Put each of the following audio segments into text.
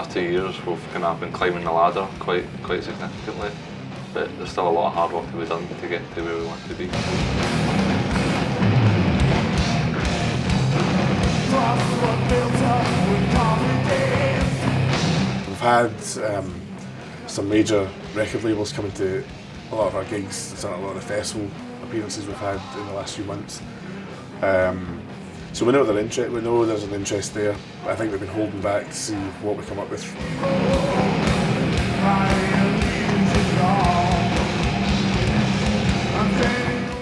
last 2 years we've kind of been climbing the ladder quite significantly, but there's still a lot of hard work to be done to get to where we want to be. We've had some major record labels coming to a lot of our gigs, a lot of the festival appearances we've had in the last few months. So we know we know there's an interest there, but I think we've been holding back to see what we come up with.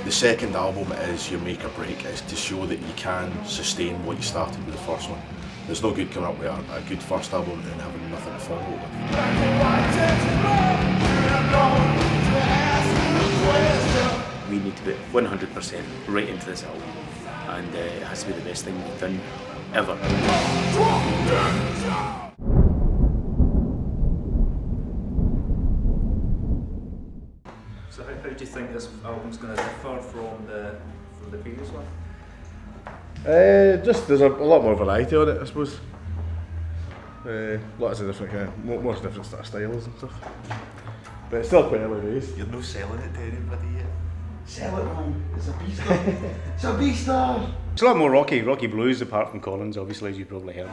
The second album is your make or break. It's to show that you can sustain what you started with the first one. There's no good coming up with a good first album and having nothing to follow with. We need to put 100% right into this album, and it has to be the best thing we've done ever. So how do you think this album's going to differ from the previous one? Just there's a lot more variety on it, I suppose. Lots of different more different sort of styles and stuff. But it's still quite early days. You're no selling it to anybody yet. Sell it, man. It's a beastar. It's a beastar. It's a lot more rocky blues apart from Collins, obviously, as you probably heard.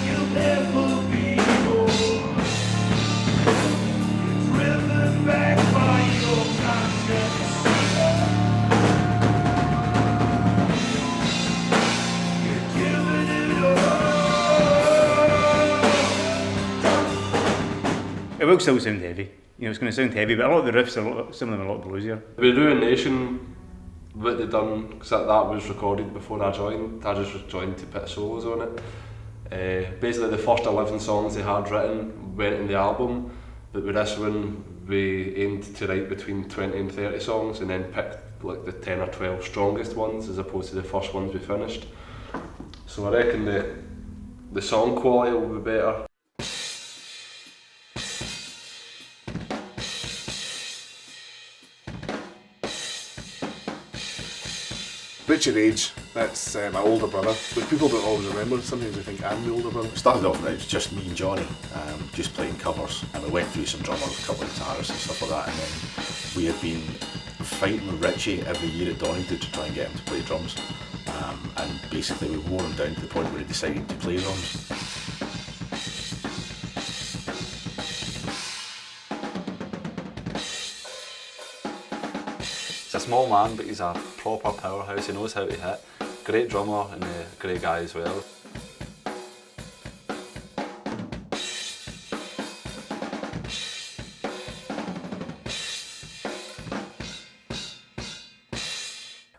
You'll never be more. It's driven back by your conscience. You're giving it all. It will still sound heavy. You know, it's going to sound heavy, but a lot of the riffs some of them are a lot bluesier. With Ruination, what they done, because that was recorded before I joined, I just joined to put solos on it. Basically the first 11 songs they had written went in the album, but with this one we aimed to write between 20 and 30 songs and then picked like the 10 or 12 strongest ones as opposed to the first ones we finished. So I reckon the song quality will be better. Attica Rage, that's my older brother, but people don't always remember. Sometimes they think I'm the older brother. It started off, it was just me and Johnny, just playing covers, and we went through some drummers, a couple of guitarists and stuff like that, and then we had been fighting with Richie every year at Donington to try and get him to play drums, and basically we wore him down to the point where he decided to play drums. He's a small man, but he's a proper powerhouse. He knows how to hit. Great drummer and a great guy as well.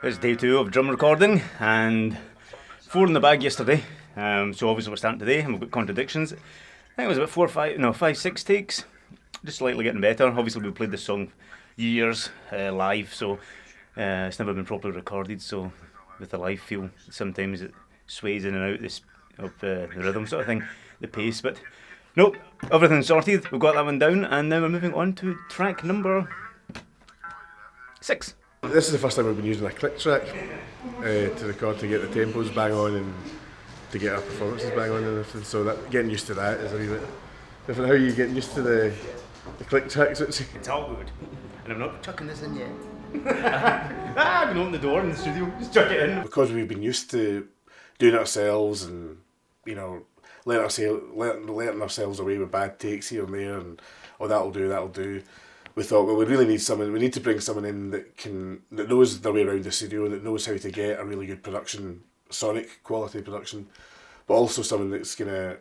It's day 2 of drum recording, and 4 in the bag yesterday. So obviously we're starting today, and we've got contradictions. I think it was about 5, 6 takes. Just slightly getting better. Obviously we played this song years live, so it's never been properly recorded, so with the live feel sometimes it sways in and out of the rhythm sort of thing, the pace, but nope, everything's sorted, we've got that one down, and then we're moving on to track number 6. This is the first time we've been using a click track to record, to get the tempos bang on and to get our performances bang on and everything, so that getting used to that is a wee bit different. How are you getting used to the click tracks? It's all good. And I'm not chucking this in yet. I can open the door in the studio, just chuck it in. Because we've been used to doing it ourselves and, you know, letting ourselves away with bad takes here and there and, oh, that'll do. We thought, well, we really need someone, we need to bring someone in that knows their way around the studio, that knows how to get a really good production, sonic quality production, but also someone that's going to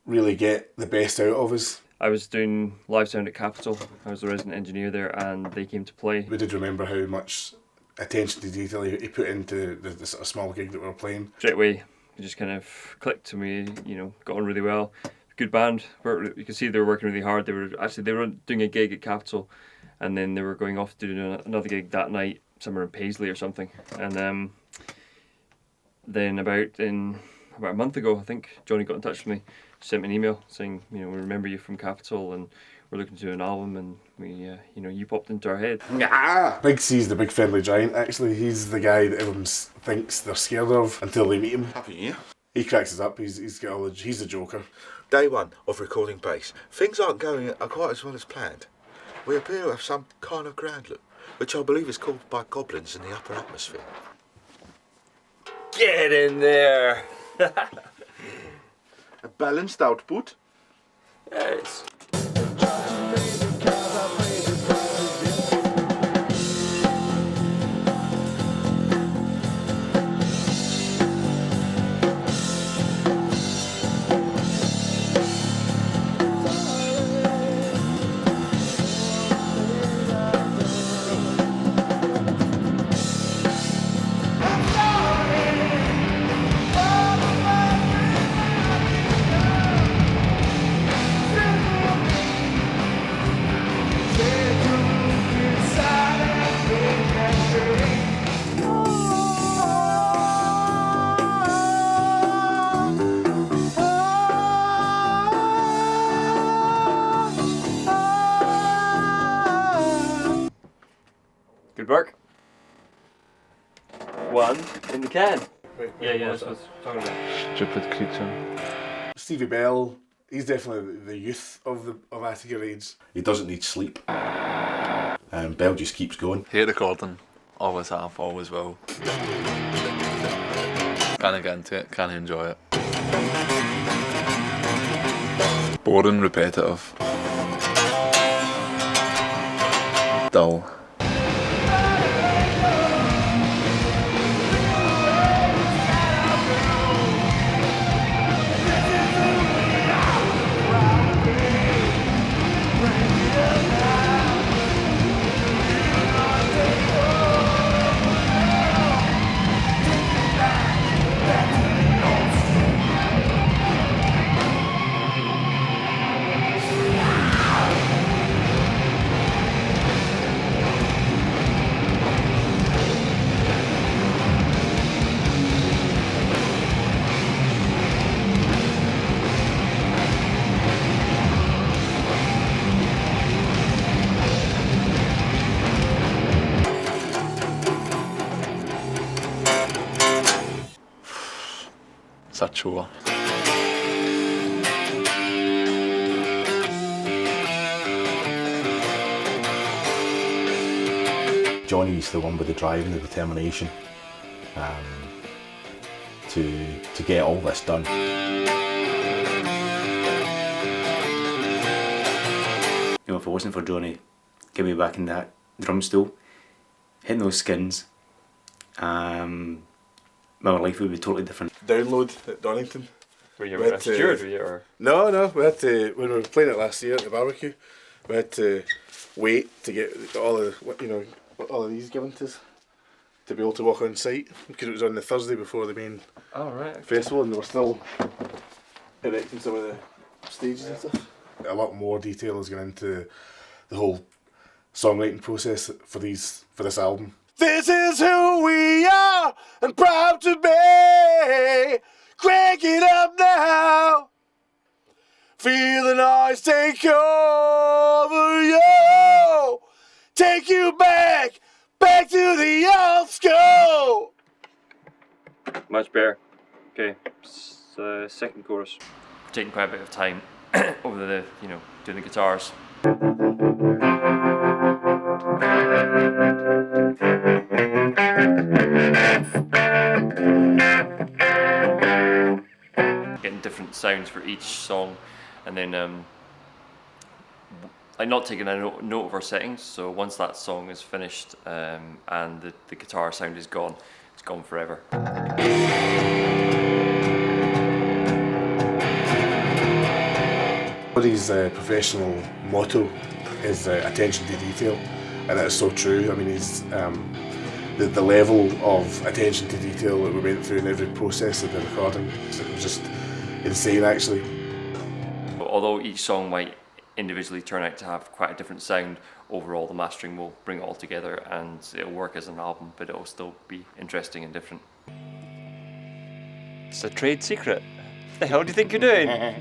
really get the best out of us. I was doing live sound at Capitol. I was the resident engineer there, and they came to play. We did remember how much attention to detail he put into the sort of small gig that we were playing. Straight away, it just kind of clicked, and we, got on really well. Good band. You can see they were working really hard. They were doing a gig at Capitol, and then they were going off to do another gig that night somewhere in Paisley or something. And then about a month ago, I think Johnny got in touch with me. Sent me an email saying, we remember you from Capitol and we're looking to do an album, and we, you popped into our head. Big C's the big friendly giant, actually. He's the guy that everyone thinks they're scared of until they meet him. Happy New Year. He cracks us up. He's the Joker. Day one of recording bass. Things aren't going quite as well as planned. We appear to have some kind of ground loop, which I believe is caused by goblins in the upper atmosphere. Get in there! A balanced output. Yes. Good work. One in the can. Yeah, that's what I was talking about. Stupid creature. Stevie Bell, he's definitely the youth of Attica Rage. He doesn't need sleep. And Bell just keeps going. Hate recording. Always have, always will. Can't get into it, can't enjoy it. Boring, repetitive. Dull. It's a chore. Johnny's the one with the drive and the determination to get all this done. You know, if it wasn't for Johnny getting me back in that drum stool, hitting those skins, my life would be totally different. Download at Donington. Were you We a had steward, were you, or? No, we had to, when we were playing it last year at the barbecue, we had to wait to get all of these given to us to be able to walk on site, because it was on the Thursday before the main festival, and they were still erecting some of the stages and stuff. A lot more detail is going into the whole songwriting process for this album. This is who we are, and proud to be. Crank it up now. Feel the noise take over you. Take you back to the old school. Much better. Okay, second chorus. We're taking quite a bit of time over the, doing the guitars. Getting different sounds for each song, and then I'm not taking a note of our settings, so once that song is finished and the guitar sound is gone, it's gone forever. His professional motto is attention to detail, and that's so true. I mean, he's the level of attention to detail that we went through in every process of the recording, it was just insane actually. Although each song might individually turn out to have quite a different sound, overall the mastering will bring it all together and it'll work as an album, but it'll still be interesting and different. It's a trade secret. What the hell do you think you're doing?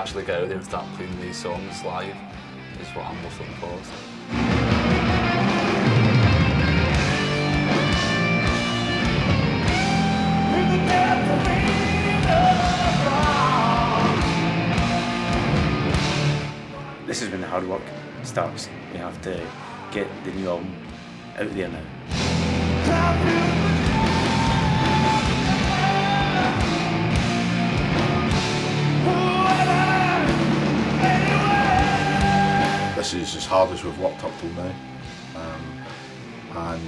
actually get out there and start playing these songs live is what I'm most looking forward to. This is when the hard work starts. We have to get the new album out there now. This is as hard as we've worked up till now, and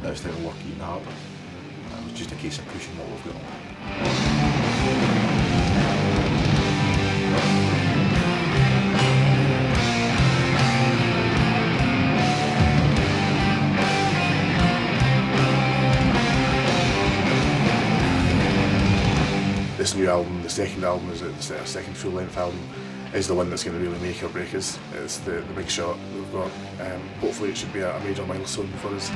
now it's time to work even harder. It's just a case of pushing what we've got. This new album, the second album, is the second full-length album, is the one that's going to really make or break us. It's the big shot that we've got. Hopefully it should be a major milestone for us.